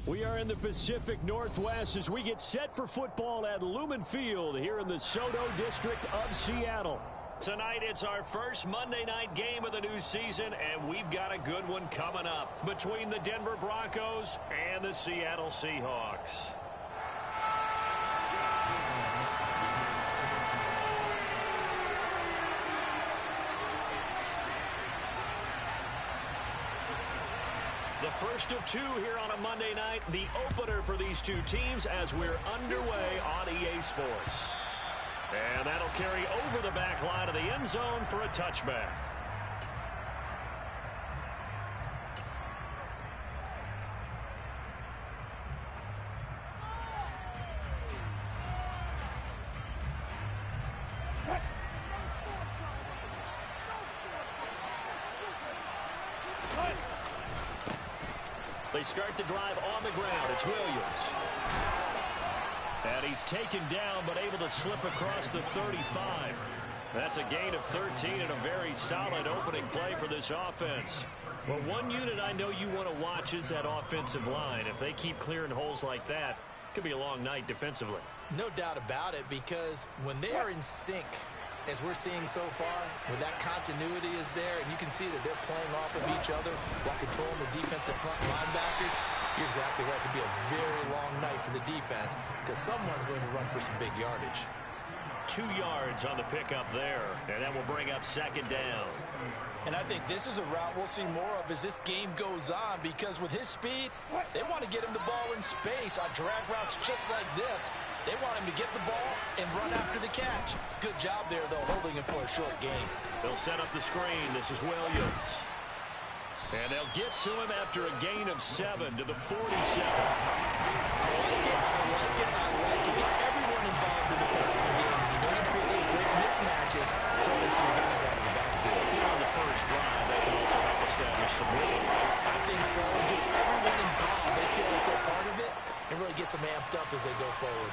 We are in the Pacific Northwest as we get set for football at Lumen Field here in the Soto District of Seattle. Tonight, it's our first Monday night game of the new season, and we've got a good one coming up between the Denver Broncos and the Seattle Seahawks. The first of two here on a Monday night, the opener for these two teams as we're underway on EA Sports. And that'll carry over the back line of the end zone for a touchback. They start the drive on the ground. It's Williams. And he's taken down but able to slip across the 35. That's a gain of 13 and a very solid opening play for this offense. Well, one unit I know you want to watch is that offensive line. If they keep clearing holes like that, it could be a long night defensively. No doubt about it, because when they are in sync, as we're seeing so far, where that continuity is there, and you can see that they're playing off of each other while controlling the defensive front linebackers, you're exactly right. It could be a very long night for the defense because someone's going to run for some big yardage. 2 yards on the pickup there, and that will bring up second down. And I think this is a route we'll see more of as this game goes on, because with his speed, they want to get him the ball in space on drag routes just like this. They want him to get the ball and run after the catch. Good job there, though, holding him for a short gain. They'll set up the screen. This is Williams. And they'll get to him after a gain of 7 to the 47. I like it. Get everyone involved in the passing game. You know you create those great mismatches throwing to your guys out of the backfield. On the first drive, that can also help establish some rhythm. I think so. It gets everyone involved. They feel like they're part of it. It really gets them amped up as they go forward.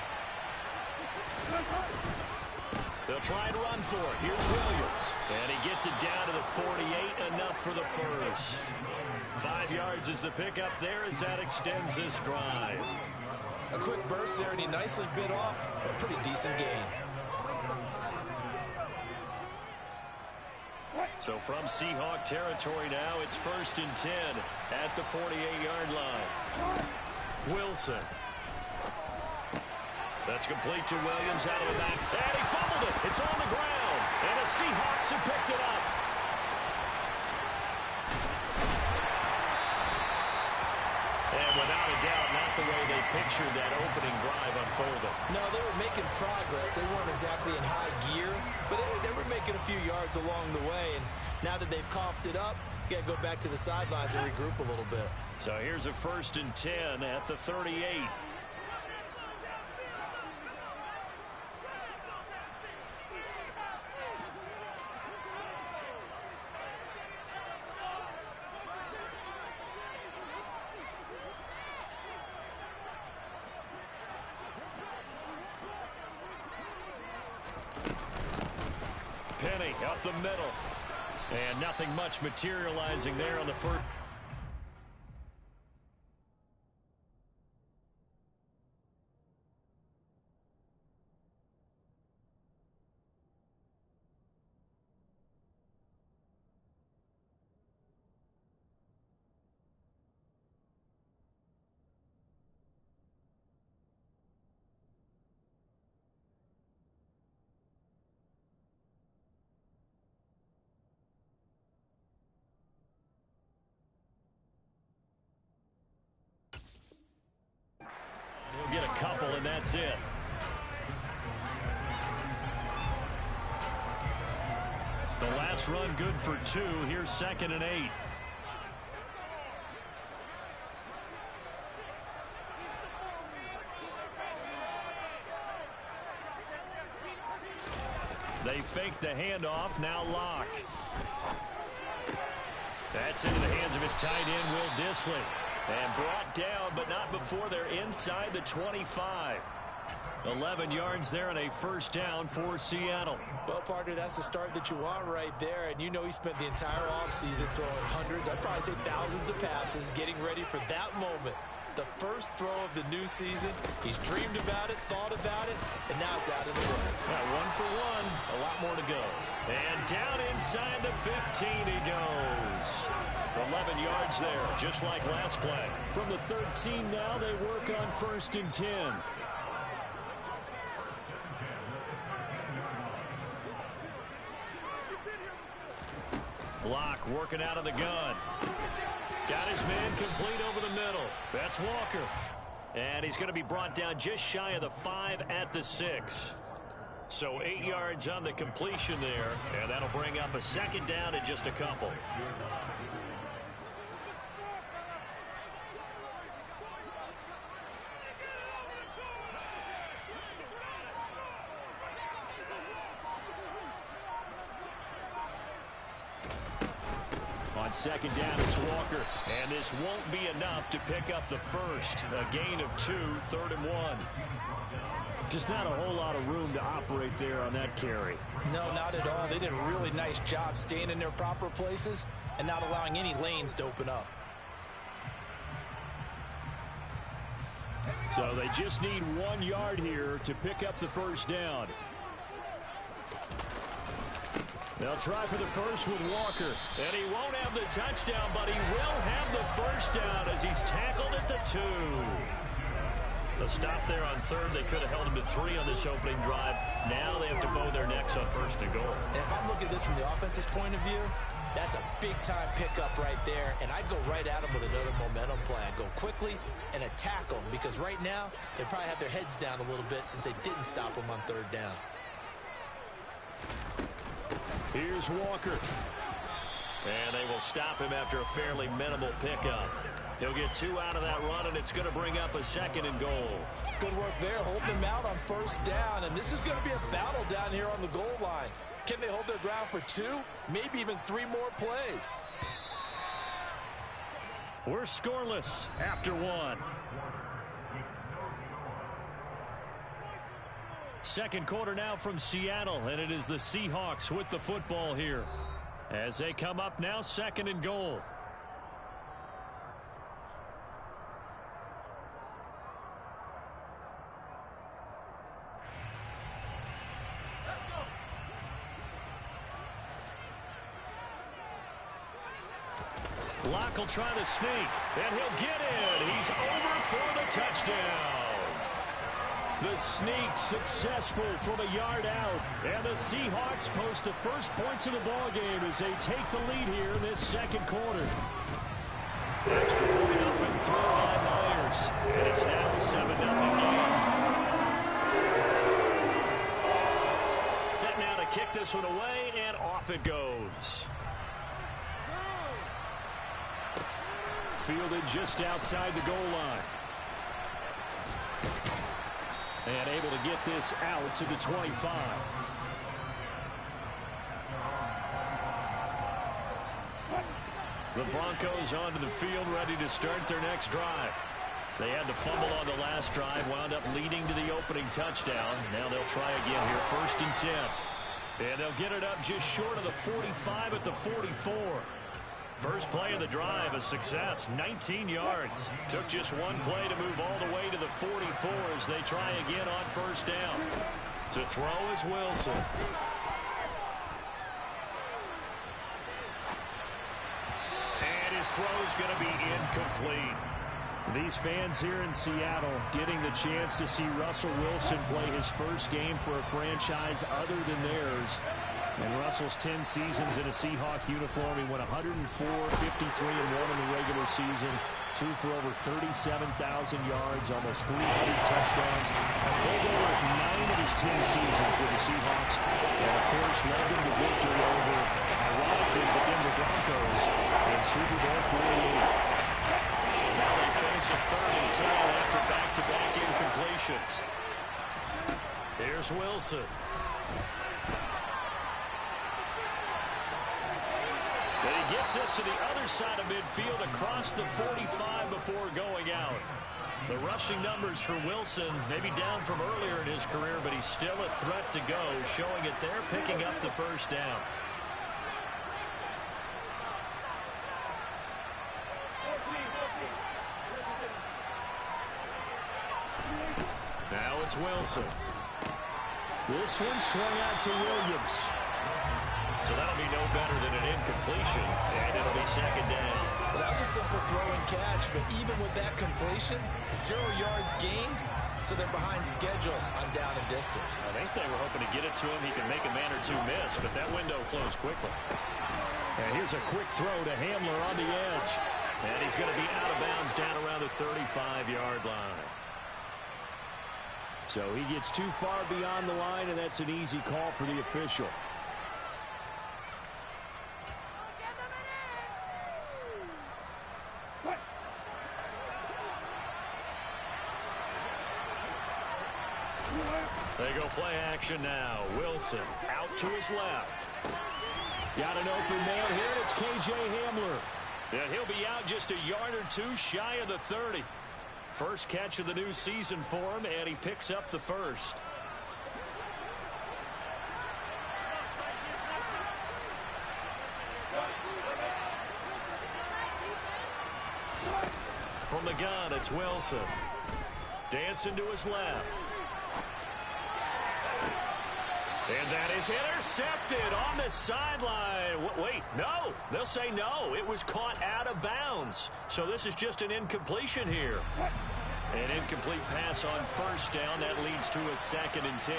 They'll try and run for it. Here's Williams. And he gets it down to the 48, enough for the first. 5 yards is the pickup there as that extends this drive. A quick burst there, and he nicely bit off a pretty decent gain. So from Seahawk territory now, it's 1st and 10 at the 48-yard line. Wilson. That's complete to Williams out of the back. And he fumbled it. It's on the ground. And the Seahawks have picked it up. And without a doubt, not the way they pictured that opening drive unfolding. No, they were making progress. They weren't exactly in high gear, but they were making a few yards along the way. And now that they've coughed it up, you got to go back to the sidelines and regroup a little bit. So here's a 1st and 10 at the 38. Penny up the middle. And nothing much materializing there on the first. Get a couple, and that's it. The last run good for 2. Here's 2nd and 8. They fake the handoff. Now Locke. That's into the hands of his tight end, Will Dissly. And brought down, but not before they're inside the 25. 11 yards there and a first down for Seattle. Well, partner, that's the start that you want right there. And you know he spent the entire offseason throwing hundreds, I'd probably say thousands of passes, getting ready for that moment The first throw of the new season. He's dreamed about it, thought about it, and now it's out in the road. Yeah, 1 for 1. A lot more to go. And down inside the 15 he goes. 11 yards there, just like last play. From the 13 now, they work on 1st and 10. Block working out of the gun. Got his man complete over the middle. That's Walker. And he's going to be brought down just shy of the 5 at the 6. So 8 yards on the completion there. And that'll bring up a 2nd down in just a couple. On 2nd down, it's Walker. And this won't be enough to pick up the first. A gain of 2, 3rd and 1. Just not a whole lot of room to operate there on that carry. No, not at all. They did a really nice job staying in their proper places and not allowing any lanes to open up. So they just need 1 yard here to pick up the first down. They'll try for the first with Walker. And he won't have the touchdown, but he will have the first down as he's tackled at the 2. The stop there on 3rd. They could have held him to 3 on this opening drive. Now they have to bow their necks on 1st and goal. And if I'm looking at this from the offense's point of view, that's a big-time pickup right there. And I'd go right at him with another momentum play. I'd go quickly and attack them because right now they probably have their heads down a little bit since they didn't stop him on 3rd down. Here's Walker. And they will stop him after a fairly minimal pickup. He'll get 2 out of that run, and it's going to bring up a 2nd and goal. Good work there, holding him out on 1st down. And this is going to be a battle down here on the goal line. Can they hold their ground for 2? Maybe even 3 more plays. We're scoreless after 1. 2nd quarter now from Seattle, and it is the Seahawks with the football here. As they come up now, 2nd and goal. Locke will try to sneak, and he'll get in. He's over for the touchdown. The sneak successful from a yard out. And the Seahawks post the first points of the ballgame as they take the lead here in this 2nd quarter. Extra point up and through by Myers. And it's now a 7-0 game. Set now to kick this one away, and off it goes. Fielded just outside the goal line. And able to get this out to the 25. The Broncos onto the field, ready to start their next drive. They had the fumble on the last drive, wound up leading to the opening touchdown. Now they'll try again here, 1st and 10. And they'll get it up just short of the 45 at the 44. First play of the drive, a success, 19 yards. Took just 1 play to move all the way to the 44 as they try again on 1st down. To throw is Wilson. And his throw is going to be incomplete. These fans here in Seattle getting the chance to see Russell Wilson play his first game for a franchise other than theirs. In Russell's 10 seasons in a Seahawk uniform, he went 104, 53, and 1 in the regular season. Threw for over 37,000 yards, almost 300 touchdowns. And played over 9 of his 10 seasons with the Seahawks. And, of course, led them to victory over, ironically, the Denver Broncos in Super Bowl 48. Now they face a 3rd and 10 after back-to-back incompletions. Here's Wilson. And he gets us to the other side of midfield across the 45 before going out. The rushing numbers for Wilson maybe down from earlier in his career, but he's still a threat to go, showing it there, picking up the first down. it's Wilson. This one swung out to Williams. So that'll be no better than an incompletion, and it'll be second down. Well, that was a simple throw and catch, but even with that completion, 0 yards gained, so they're behind schedule on down and distance. I think they were hoping to get it to him. He can make a man or two miss, but that window closed quickly. And here's a quick throw to Hamler on the edge. And he's going to be out of bounds down around the 35-yard line. So he gets too far beyond the line, and that's an easy call for the official. They go play action now. Wilson out to his left. Got an open man here, and it's K.J. Hamler. Yeah, he'll be out just a yard or two shy of the 30. First catch of the new season for him, and he picks up the first. From the gun, it's Wilson. Dancing to his left. And that is intercepted on the sideline. Wait, no. They'll say no. It was caught out of bounds. So this is just an incompletion here. An incomplete pass on first down. That leads to a 2nd and 10.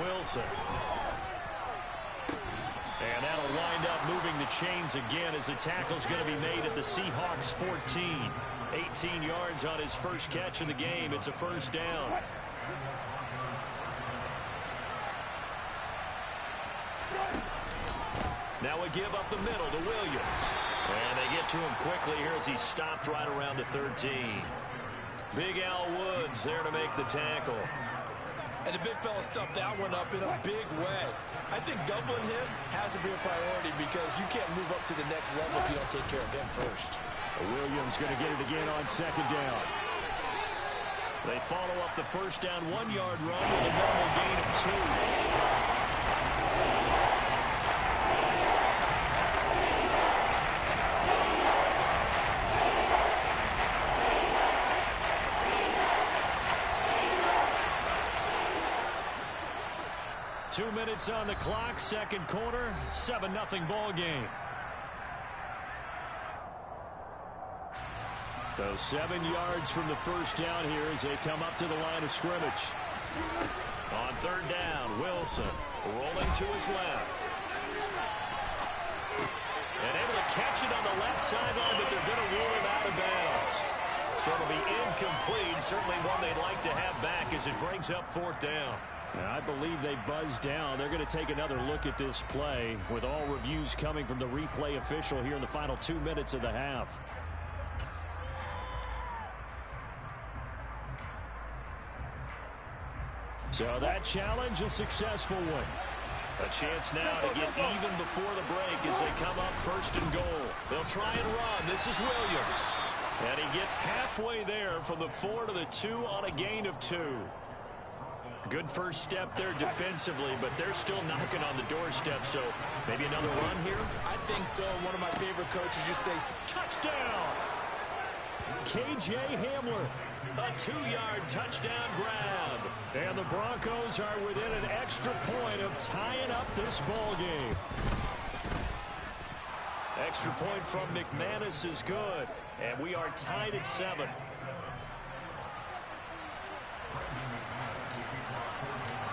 Wilson. And that'll wind up moving the chains again as the tackle's going to be made at the Seahawks 14. 18 yards on his first catch of the game. It's a first down. Now a give up the middle to Williams. And they get to him quickly here as he stopped right around the 13. Big Al Woods there to make the tackle. And the big fella stuffed that one up in a big way. I think doubling him has to be a priority because you can't move up to the next level if you don't take care of him first. Williams going to get it again on 2nd down. They follow up the first down 1-yard run with a normal gain of 2. 2 minutes on the clock, second quarter, 7-0 ball game. So 7 yards from the first down here as they come up to the line of scrimmage. On 3rd down, Wilson rolling to his left. And able to catch it on the left sideline, but they're going to rule him out of bounds. So it'll be incomplete, certainly one they'd like to have back as it brings up 4th down. I believe they buzzed down. They're going to take another look at this play with all reviews coming from the replay official here in the final 2 minutes of the half. So that challenge, a successful one. A chance now to get even before the break as they come up 1st and goal. They'll try and run. This is Williams. And he gets halfway there from the 4 to the 2 on a gain of 2. Good first step there defensively, but they're still knocking on the doorstep, so maybe another run here? I think so. One of my favorite coaches just says, touchdown! K.J. Hamler, a 2-yard touchdown grab. And the Broncos are within an extra point of tying up this ball game. Extra point from McManus is good, and we are tied at 7.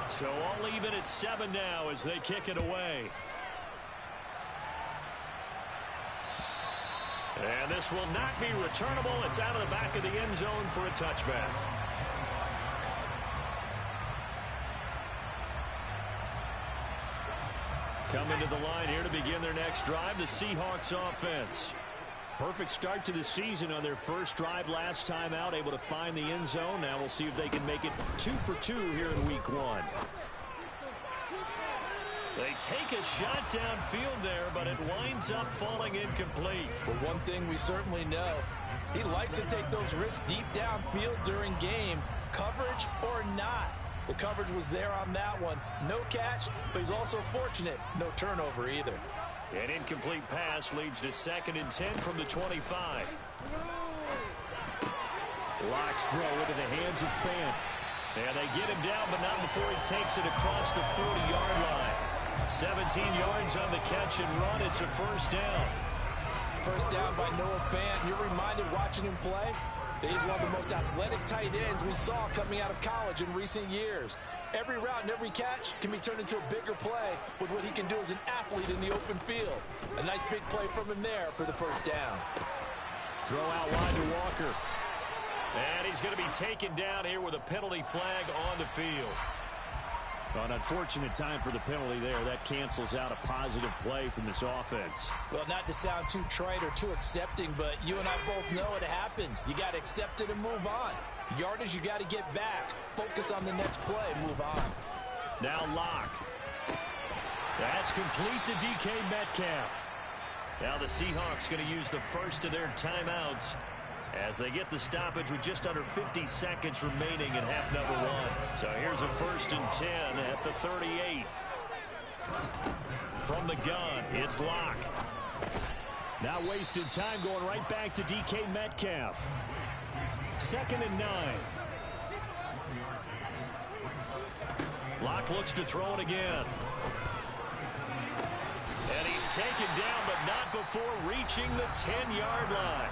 So all even at 7 now as they kick it away. And this will not be returnable. It's out of the back of the end zone for a touchback. Coming to the line here to begin their next drive, the Seahawks offense. Perfect start to the season on their first drive last time out, able to find the end zone. Now we'll see if they can make it 2 for 2 here in week 1. They take a shot downfield there, but it winds up falling incomplete. But one thing we certainly know, he likes to take those risks deep downfield during games, coverage or not. The coverage was there on that one. No catch, but he's also fortunate. No turnover either. An incomplete pass leads to 2nd and 10 from the 25. Lock's throw into the hands of Fant. And they get him down, but not before he takes it across the 40-yard line. 17 yards on the catch and run. It's a first down. First down by Noah Fant. You're reminded watching him play that he's one of the most athletic tight ends we saw coming out of college in recent years. Every route and every catch can be turned into a bigger play with what he can do as an athlete in the open field. A nice big play from him there for the first down. Throw out wide to Walker. And he's going to be taken down here with a penalty flag on the field. An unfortunate time for the penalty there. That cancels out a positive play from this offense. Well, not to sound too trite or too accepting, but you and I both know it happens. You got to accept it and move on. Yardage, you got to get back. Focus on the next play. Move on. Now Lock. That's complete to DK Metcalf. Now the Seahawks going to use the first of their timeouts as they get the stoppage with just under 50 seconds remaining in half number one. So here's a 1st and 10 at the 38. From the gun, it's Lock. Now wasted time going right back to DK Metcalf. 2nd and 9. Lock looks to throw it again. And he's taken down, but not before reaching the 10-yard line.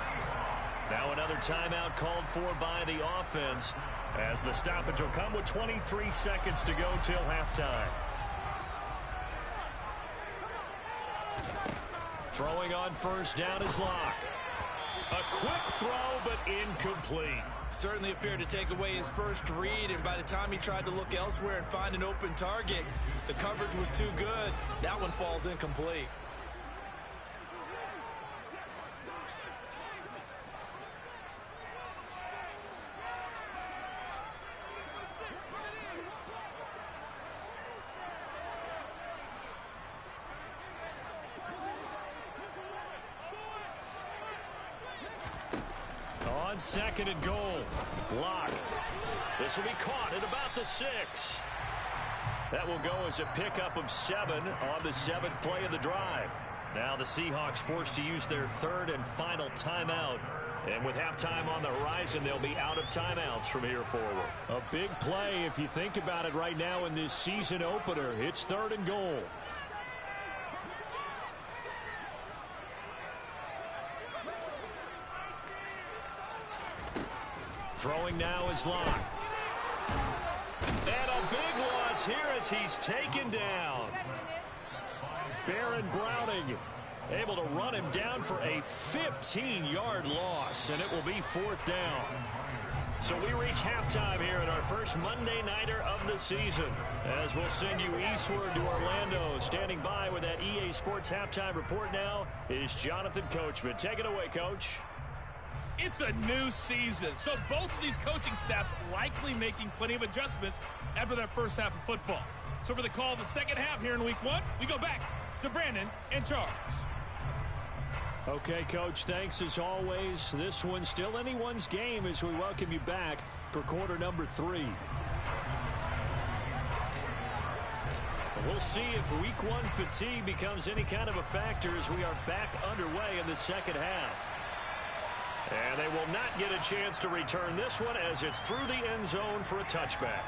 Now another timeout called for by the offense as the stoppage will come with 23 seconds to go till halftime. Throwing on first down is Lock. A quick throw, but incomplete. Certainly appeared to take away his first read, and by the time he tried to look elsewhere and find an open target, the coverage was too good. That one falls incomplete. On 2nd and goal, Lock. This will be caught at about the 6. That will go as a pickup of 7 on the 7th play of the drive. Now the Seahawks forced to use their 3rd and final timeout. And with halftime on the horizon, they'll be out of timeouts from here forward. A big play if you think about it right now in this season opener. It's 3rd and goal. Throwing now is Lock. And a big loss here as he's taken down. Baron Browning able to run him down for a 15-yard loss, and it will be 4th down. So we reach halftime here in our first Monday Nighter of the season, as we'll send you eastward to Orlando. Standing by with that EA Sports halftime report now is Jonathan Coachman. Take it away, Coach. It's a new season, so both of these coaching staffs likely making plenty of adjustments after that first half of football. So for the call of the second half here in week 1, we go back to Brandon and Charles. Okay, Coach, thanks as always. This one's still anyone's game as we welcome you back for quarter number 3. We'll see if week 1 fatigue becomes any kind of a factor as we are back underway in the second half. And they will not get a chance to return this one as it's through the end zone for a touchback.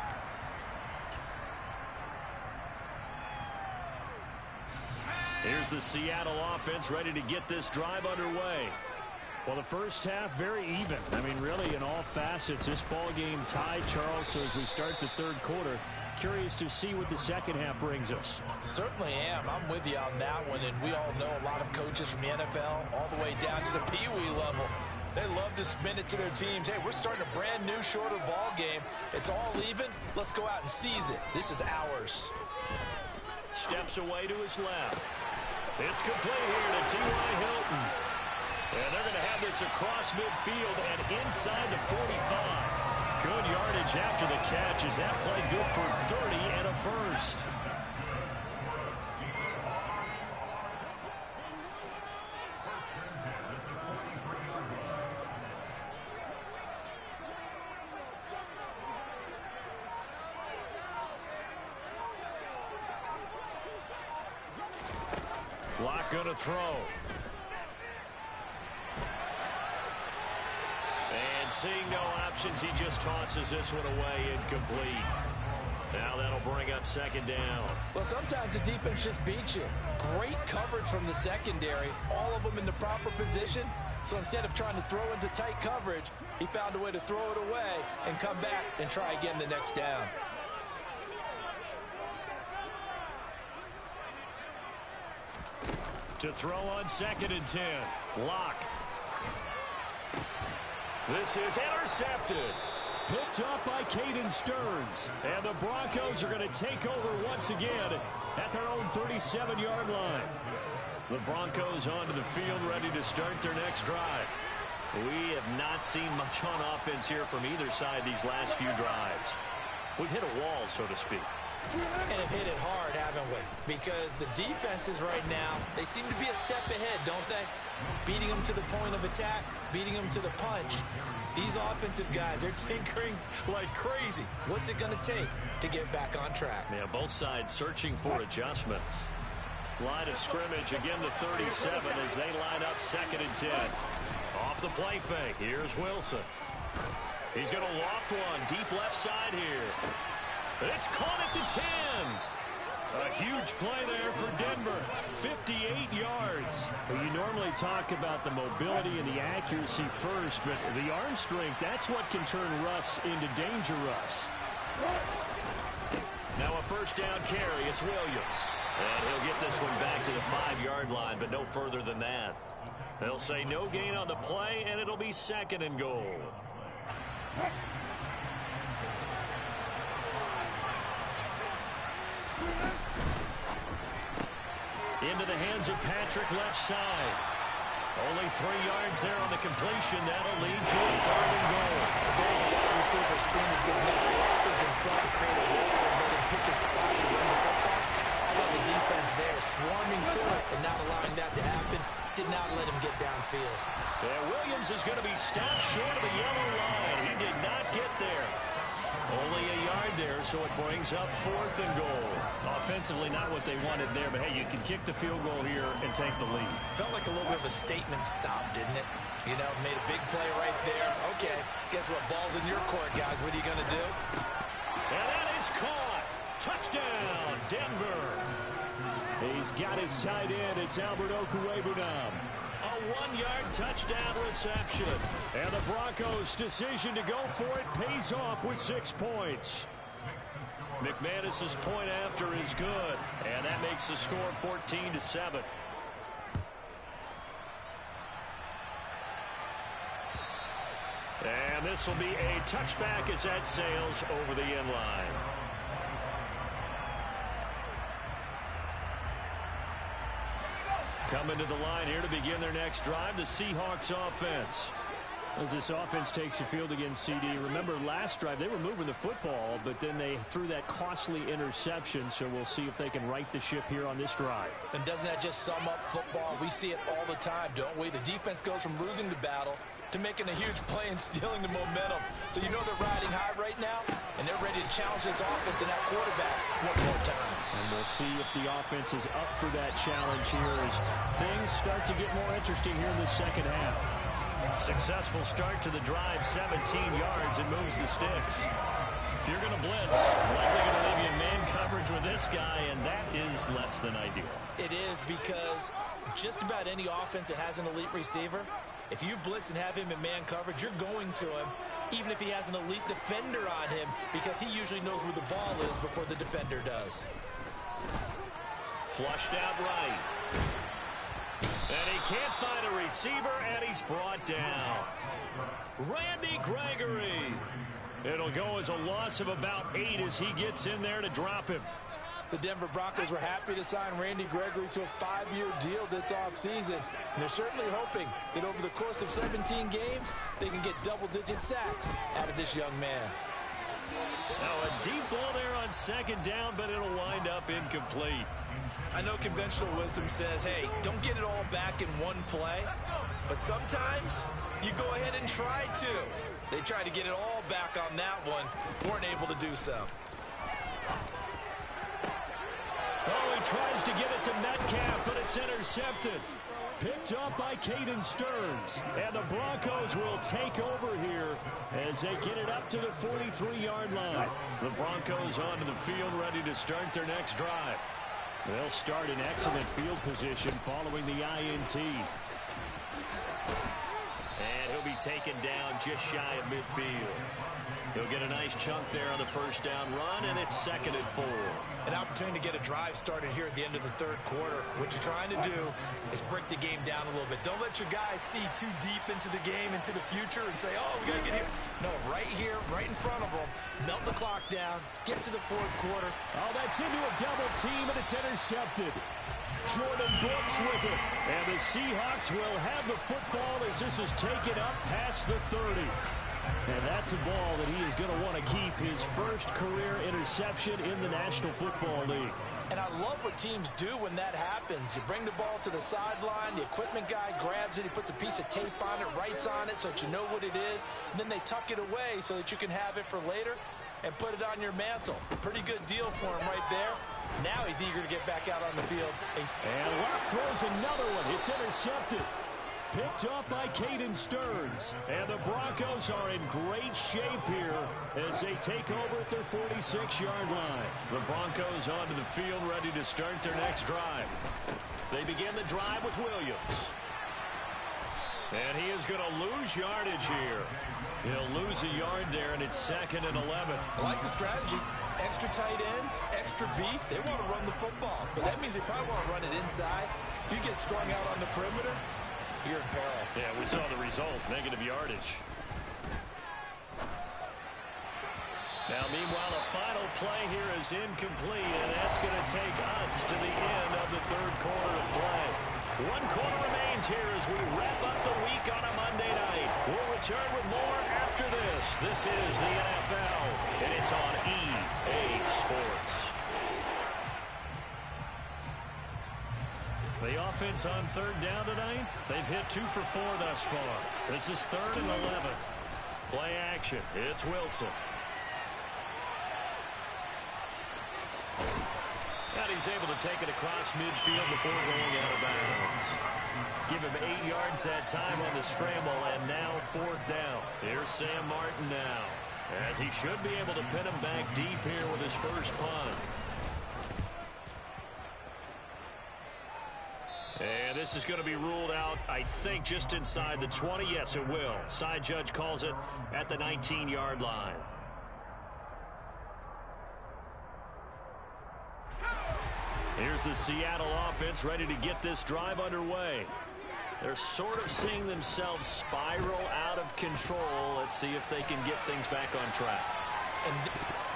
Here's the Seattle offense ready to get this drive underway. Well, the first half very even. I mean, really in all facets, this ball game tied, Charles. So as we start the 3rd quarter, curious to see what the second half brings us. Certainly am. I'm with you on that one. And we all know a lot of coaches from the NFL all the way down to the Pee-wee level. They love to spin it to their teams. Hey, we're starting a brand new, shorter ball game. It's all even. Let's go out and seize it. This is ours. Steps away to his left. It's complete here to T.Y. Hilton. And they're going to have this across midfield and inside the 45. Good yardage after the catch. Is that play good for 30 and a first? Lock going to throw. And Seeing no options, he just tosses this one away incomplete. Now that'll bring up second down. Well, sometimes the defense just beats you. Great coverage from the secondary, all of them in the proper position. So instead of trying to throw into tight coverage, he found a way to throw it away and come back and try again the next down. To throw on 2nd and 10. Lock. This is intercepted. Picked up by Caden Stearns. And the Broncos are going to take over once again at their own 37-yard line. The Broncos onto the field, ready to start their next drive. We have not seen much on offense here from either side these last few drives. We've hit a wall, so to speak. And have hit it hard, haven't we? Because the defenses right now, they seem to be a step ahead, don't they? Beating them to the point of attack, beating them to the punch. These offensive guys, they're tinkering like crazy. What's it going to take to get back on track? Yeah, both sides searching for adjustments. Line of scrimmage, again the 37 as they line up 2nd and 10. Off the play fake, here's Wilson. He's going to loft one, deep left side here. It's caught at the 10. A huge play there for Denver. 58 yards. Well, you normally talk about the mobility and the accuracy first, but the arm strength, that's what can turn Russ into danger Russ. Now a first down carry. It's Williams. And he'll get this one back to the 5-yard line, but no further than that. They'll say no gain on the play, and it'll be 2nd and goal. Into the hands of Patrick, left side. Only 3 yards there on the completion. That'll lead to a 3rd and goal. The goal of the wide receiver screen is getting the blockers in front to create a wall and let him pick his spot to run the football. How about the defense there, swarming to it and not allowing that to happen? Did not let him get downfield. Yeah, Williams is going to be stopped short of the yellow line. He did not get there. Only a yard there, so it brings up 4th and goal. Offensively, not what they wanted there, but hey, you can kick the field goal here and take the lead. Felt like a little bit of a statement stop, didn't it? You know, made a big play right there. Okay, guess what? Ball's in your court, guys. What are you going to do? And that is caught. Touchdown, Denver. He's got his tight end. It's Albert Okwuegbunam. A 1-yard touchdown reception. And the Broncos' decision to go for it pays off with 6 points. McManus's point after is good. And that makes the score 14-7. And this will be a touchback as that sails over the end line. Coming to the line here to begin their next drive, the Seahawks offense. As this offense takes the field against CD, remember last drive they were moving the football, but then they threw that costly interception, so we'll see if they can right the ship here on this drive. And doesn't that just sum up football? We see it all the time, don't we? The defense goes from losing the battle to making a huge play and stealing the momentum. So you know they're riding high right now, and they're ready to challenge this offense and that quarterback one more time. And we'll see if the offense is up for that challenge here as things start to get more interesting here in the second half. Successful start to the drive, 17 yards, and moves the sticks. If you're going to blitz, likely going to leave you in man coverage with this guy, and that is less than ideal. It is, because just about any offense that has an elite receiver, if you blitz and have him in man coverage, you're going to him, even if he has an elite defender on him, because he usually knows where the ball is before the defender does. Flushed out right. And he can't find a receiver, and he's brought down. Randy Gregory. It'll go as a loss of about 8 as he gets in there to drop him. The Denver Broncos were happy to sign Randy Gregory to a 5-year deal this offseason. And they're certainly hoping that over the course of 17 games, they can get double-digit sacks out of this young man. Now a deep ball there on second down, but it'll wind up incomplete. I know conventional wisdom says, hey, don't get it all back in one play. But sometimes you go ahead and try to. They tried to get it all back on that one. Weren't able to do so. Oh, he tries to get it to Metcalf, but it's intercepted. Picked up by Caden Stearns. And the Broncos will take over here as they get it up to the 43-yard line. The Broncos onto the field ready to start their next drive. They'll start in excellent field position following the INT. And he'll be taken down just shy of midfield. He'll get a nice chunk there on the first down run, and it's 2nd and 4. An opportunity to get a drive started here at the end of the third quarter. What you're trying to do is break the game down a little bit. Don't let your guys see too deep into the game, into the future, and say, oh, we got to get here. No, right here, right in front of them. Melt the clock down. Get to the fourth quarter. Oh, that's into a double team, and it's intercepted. Jordan Brooks with it. And the Seahawks will have the football as this is taken up past the 30. And that's a ball that he is going to want to keep, his first career interception in the National Football League. And I love what teams do when that happens. You bring the ball to the sideline, the equipment guy grabs it, he puts a piece of tape on it, writes on it so that you know what it is, and then they tuck it away so that you can have it for later and put it on your mantle. Pretty good deal for him right there. Now he's eager to get back out on the field. And Locke throws another one. It's intercepted. Picked up by Caden Stearns. And the Broncos are in great shape here as they take over at their 46-yard line. The Broncos onto the field ready to start their next drive. They begin the drive with Williams. And he is going to lose yardage here. He'll lose a yard there, and it's 2nd and 11. I like the strategy. Extra tight ends, extra beef. They want to run the football, but that means they probably want to run it inside. If you get strung out on the perimeter, you're in peril. Yeah, we saw the result, negative yardage. Now, meanwhile, the final play here is incomplete, and that's going to take us to the end of the third quarter of play. 1 quarter remains here as we wrap up the week on a Monday night. We'll return with more after this. This is the NFL, and it's on EA Sports. The offense on third down tonight, they've hit 2 for 4 thus far. This is 3rd and 11. Play action. It's Wilson. And he's able to take it across midfield before going out of bounds. Give him 8 yards that time on the scramble, and now 4th down. Here's Sam Martin now, as he should be able to pin him back deep here with his first punt. And this is going to be ruled out, I think, just inside the 20. Yes, it will. Side judge calls it at the 19-yard line. Here's the Seattle offense ready to get this drive underway. They're sort of seeing themselves spiral out of control. Let's see if they can get things back on track.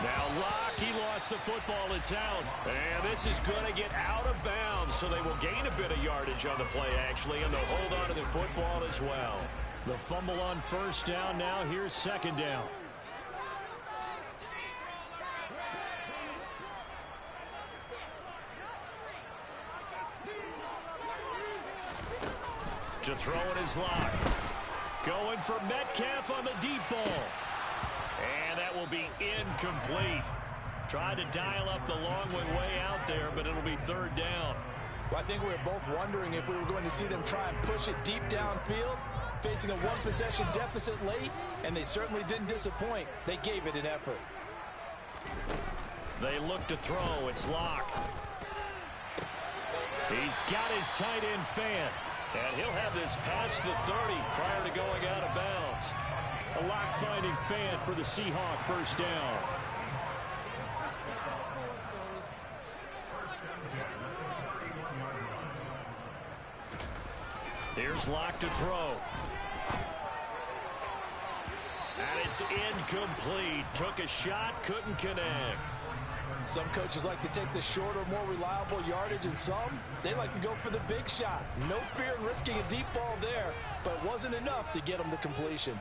Now Locke, he lost the football. It's out. And this is going to get out of bounds, so they will gain a bit of yardage on the play, actually, and they'll hold on to the football as well. The fumble on first down now. Here's 2nd down. To throw it is Locke. Going for Metcalf on the deep ball. And that will be incomplete. Tried to dial up the long way out there, but it'll be 3rd down. Well, I think we were both wondering if we were going to see them try and push it deep downfield, facing a 1-possession deficit late, and they certainly didn't disappoint. They gave it an effort. They look to throw. It's Locke. He's got his tight end fan. And he'll have this past the 30 prior to going out of bounds. A Locke-finding fan for the Seahawk first down. Here's Locke to throw. And it's incomplete. Took a shot, couldn't connect. Some coaches like to take the shorter, more reliable yardage, and some, they like to go for the big shot. No fear in risking a deep ball there, but it wasn't enough to get them to completion.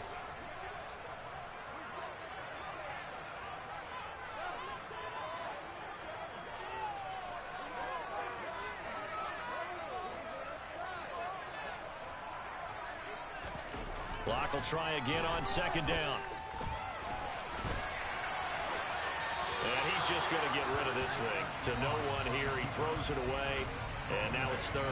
Locke will try again on 2nd down. And he's just going to get rid of this thing. To no one here. He throws it away. And now it's third.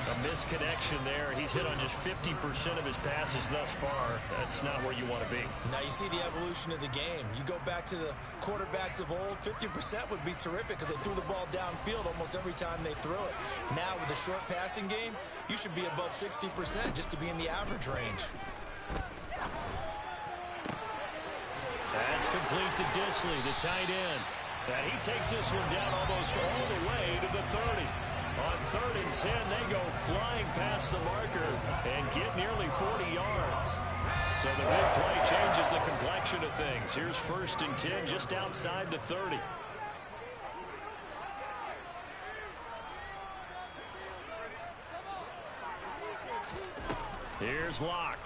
A misconnection there. He's hit on just 50% of his passes thus far. That's not where you want to be. Now you see the evolution of the game. You go back to the quarterbacks of old, 50% would be terrific because they threw the ball downfield almost every time they threw it. Now with the short passing game, you should be above 60% just to be in the average range. That's complete to Disley, the tight end. And he takes this one down almost all the way to the 30. On 3rd and 10, they go flying past the marker and get nearly 40 yards. So the big play changes the complexion of things. Here's 1st and 10 just outside the 30. Here's Locke.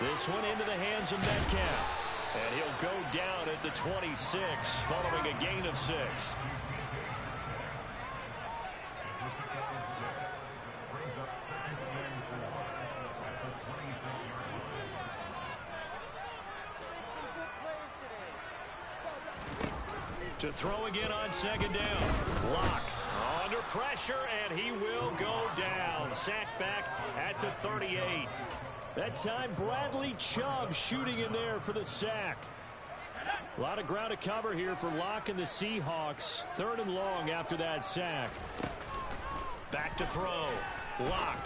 This one into the hands of Metcalf. And he'll go down at the 26 following a gain of 6. To throw again on 2nd down. Locke under pressure, and he will go down. Sacked back at the 38. That time, Bradley Chubb shooting in there for the sack. A lot of ground to cover here for Locke and the Seahawks. 3rd and long after that sack. Back to throw. Locke.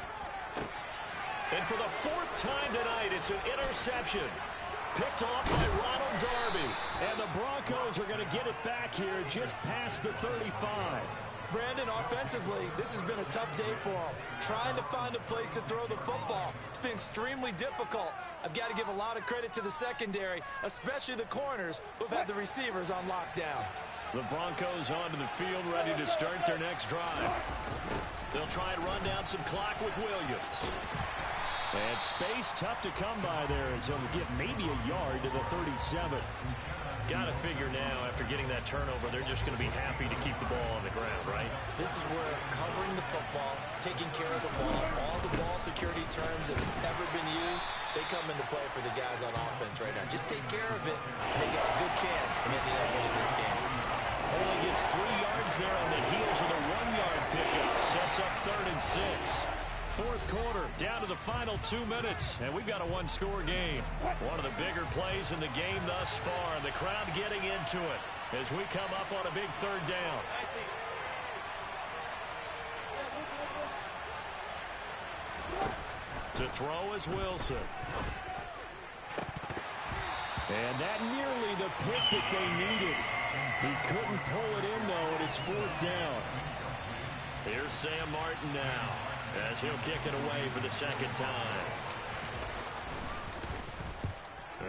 And for the 4th time tonight, it's an interception. Picked off by Ronald Darby. And the Broncos are going to get it back here just past the 35. Brandon, offensively, this has been a tough day for him. Trying to find a place to throw the football. It's been extremely difficult. I've got to give a lot of credit to the secondary, especially the corners who've had the receivers on lockdown. The Broncos onto the field, ready to start their next drive. They'll try and run down some clock with Williams. And space tough to come by there as he'll get maybe a yard to the 37. Got to figure now, after getting that turnover, they're just going to be happy to keep the ball on the ground, right? This is where covering the football, taking care of the ball, all the ball security terms that have ever been used, they come into play for the guys on offense right now. Just take care of it, and they got a good chance of ending up winning this game. Only gets 3 yards there on the heels of a 1-yard pickup. Sets up 3rd and 6. 4th quarter, down to the final 2 minutes, and we've got a 1-score game. One of the bigger plays in the game thus far, and the crowd getting into it as we come up on a big 3rd down. To throw is Wilson. And that nearly the pick that they needed. He couldn't pull it in, though, and it's 4th down. Here's Sam Martin now, as he'll kick it away for the 2nd time.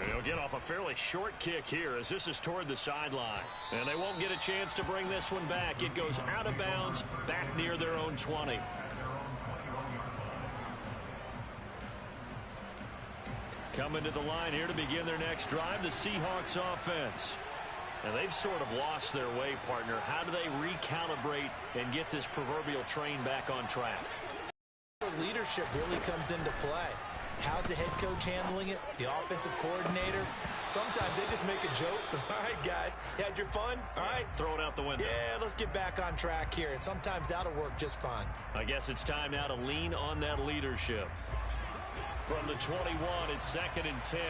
He'll get off a fairly short kick here as this is toward the sideline. And they won't get a chance to bring this one back. It goes out of bounds back near their own 20. Coming to the line here to begin their next drive, the Seahawks offense. And they've sort of lost their way, partner. How do they recalibrate and get this proverbial train back on track? Leadership really comes into play. How's the head coach handling it? The offensive coordinator? Sometimes they just make a joke. All right, guys, you had your fun? All right. Throw it out the window. Yeah, let's get back on track here. And sometimes that'll work just fine. I guess it's time now to lean on that leadership. From the 21, it's 2nd and 10.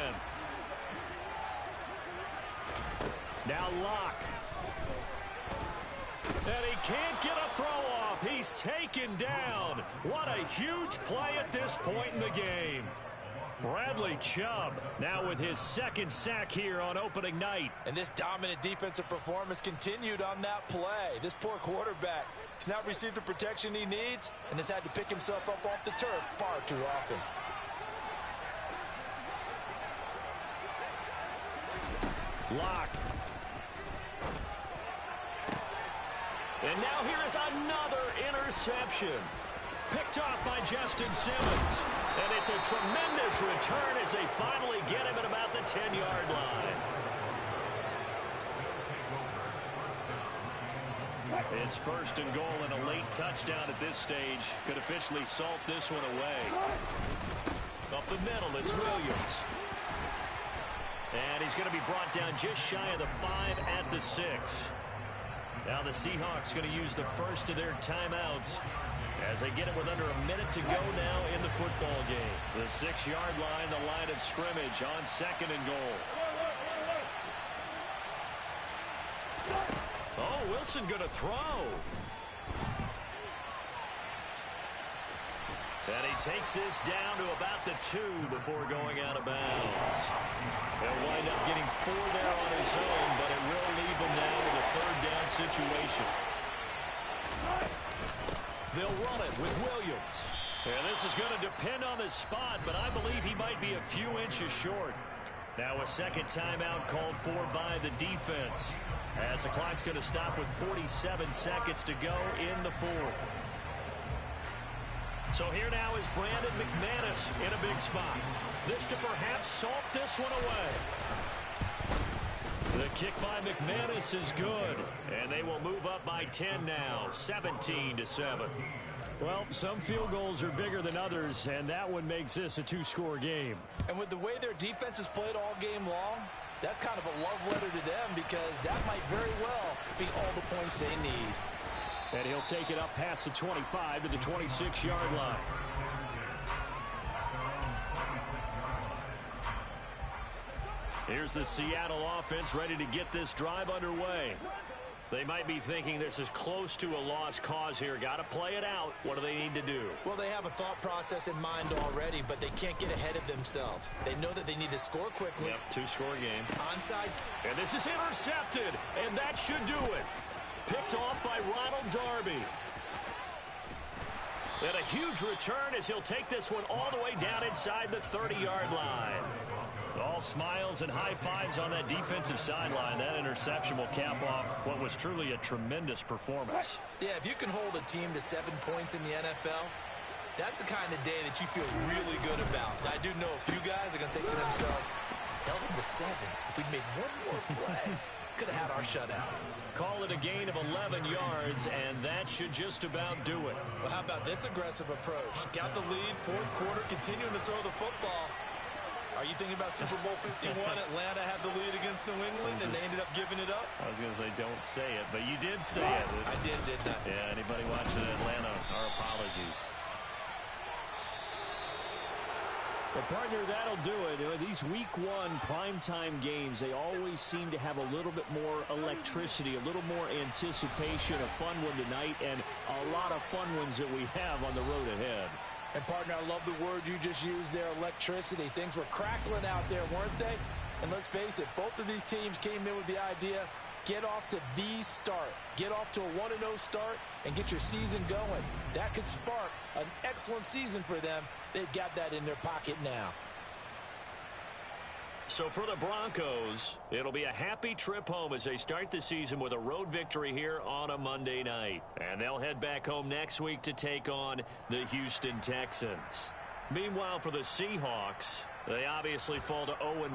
Now Locke. And he can't get a throw off. He's taken down. What a huge play at this point in the game. Bradley Chubb now with his 2nd sack here on opening night. And this dominant defensive performance continued on that play. This poor quarterback has not received the protection he needs and has had to pick himself up off the turf far too often. Locke. And now here is another interception. Picked off by Justin Simmons. And it's a tremendous return as they finally get him at about the 10-yard line. It's 1st and goal and a late touchdown at this stage. Could officially salt this one away. Up the middle, it's Williams. And he's going to be brought down just shy of the 5 at the 6. Now the Seahawks going to use the first of their timeouts as they get it with under a minute to go now in the football game. The 6-yard line, the line of scrimmage on 2nd and goal. Oh, Wilson going to throw. And he takes this down to about the 2 before going out of bounds. He'll wind up getting 4 there on his own, but it will leave him now with a 3rd down situation. They'll run it with Williams. And this is going to depend on the spot, but I believe he might be a few inches short. Now a 2nd timeout called for by the defense, as the clock's going to stop with 47 seconds to go in the 4th. So here now is Brandon McManus in a big spot. This to perhaps salt this one away. The kick by McManus is good, and they will move up by 10 now, 17-7. Well, some field goals are bigger than others, and that one makes this a 2-score game. And with the way their defense has played all game long, that's kind of a love letter to them, because that might very well be all the points they need. And he'll take it up past the 25 to the 26-yard line. Here's the Seattle offense ready to get this drive underway. They might be thinking this is close to a lost cause here. Got to play it out. What do they need to do? Well, they have a thought process in mind already, but they can't get ahead of themselves. They know that they need to score quickly. Yep, 2-score game. Onside. And this is intercepted, and that should do it. Picked off by Ronald Darby. And a huge return as he'll take this one all the way down inside the 30-yard line. All smiles and high fives on that defensive sideline. That interception will cap off what was truly a tremendous performance. Yeah, if you can hold a team to 7 points in the NFL, that's the kind of day that you feel really good about. I do know a few guys are going to think to themselves, held them to 7. If we'd made one more play, could have had our shutout. Call it a gain of 11 yards, and that should just about do it. Well, how about this aggressive approach? Got the lead, 4th quarter, continuing to throw the football. Are you thinking about Super Bowl 51? Atlanta had the lead against New England, and they ended up giving it up? I was going to say, don't say it, but you did say it. I did, didn't I? Yeah, anybody watching Atlanta, our apologies. Well, partner, that'll do it. These Week 1 primetime games, they always seem to have a little bit more electricity, a little more anticipation, a fun one tonight, and a lot of fun ones that we have on the road ahead. And, partner, I love the word you just used there, electricity. Things were crackling out there, weren't they? And let's face it, both of these teams came in with the idea, get off to the start. Get off to a 1-0 start and get your season going. That could spark an excellent season for them. They've got that in their pocket now. So for the Broncos, it'll be a happy trip home as they start the season with a road victory here on a Monday night. And they'll head back home next week to take on the Houston Texans. Meanwhile, for the Seahawks, they obviously fall to 0-1.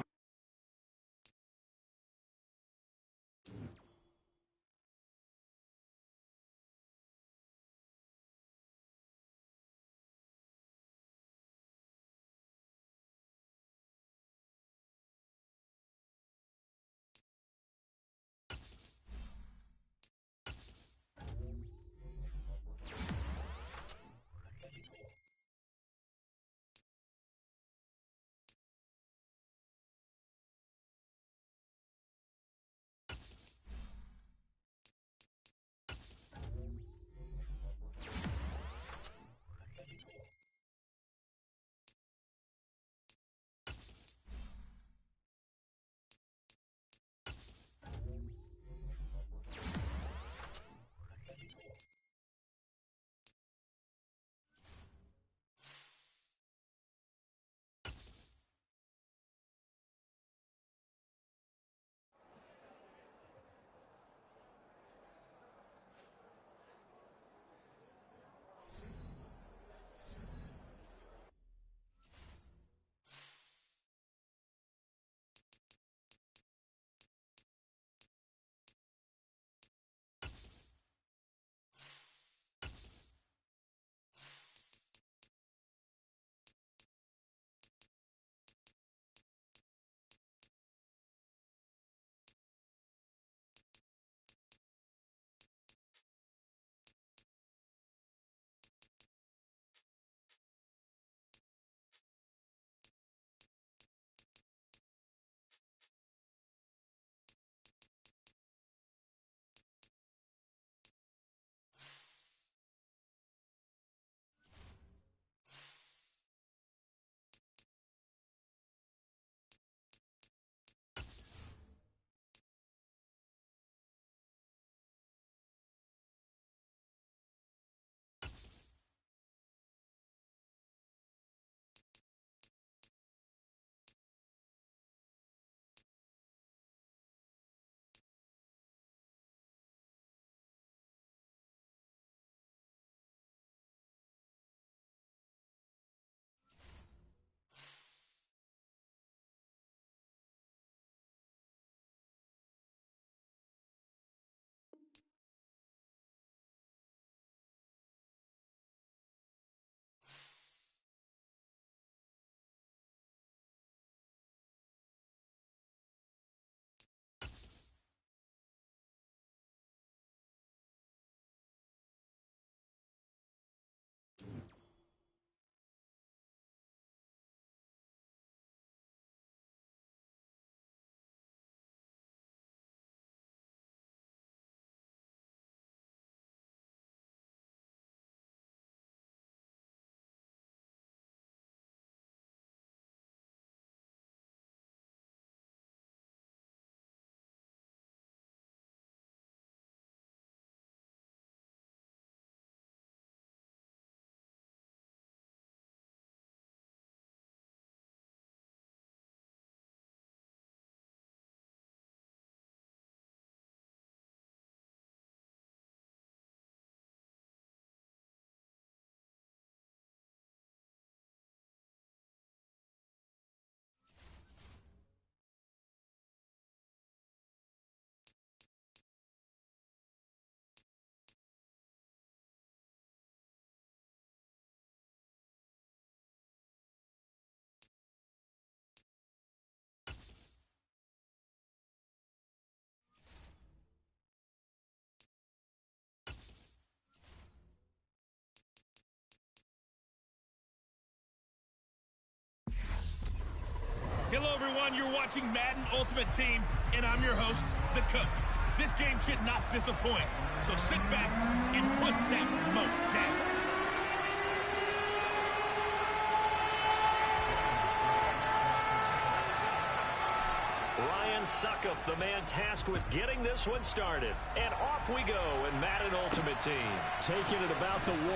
Hello, everyone. You're watching Madden Ultimate Team, and I'm your host, the coach. This game should not disappoint. So sit back and put that remote down. Ryan Suckup, the man tasked with getting this one started. And off we go in Madden Ultimate Team. Taking it about the 1.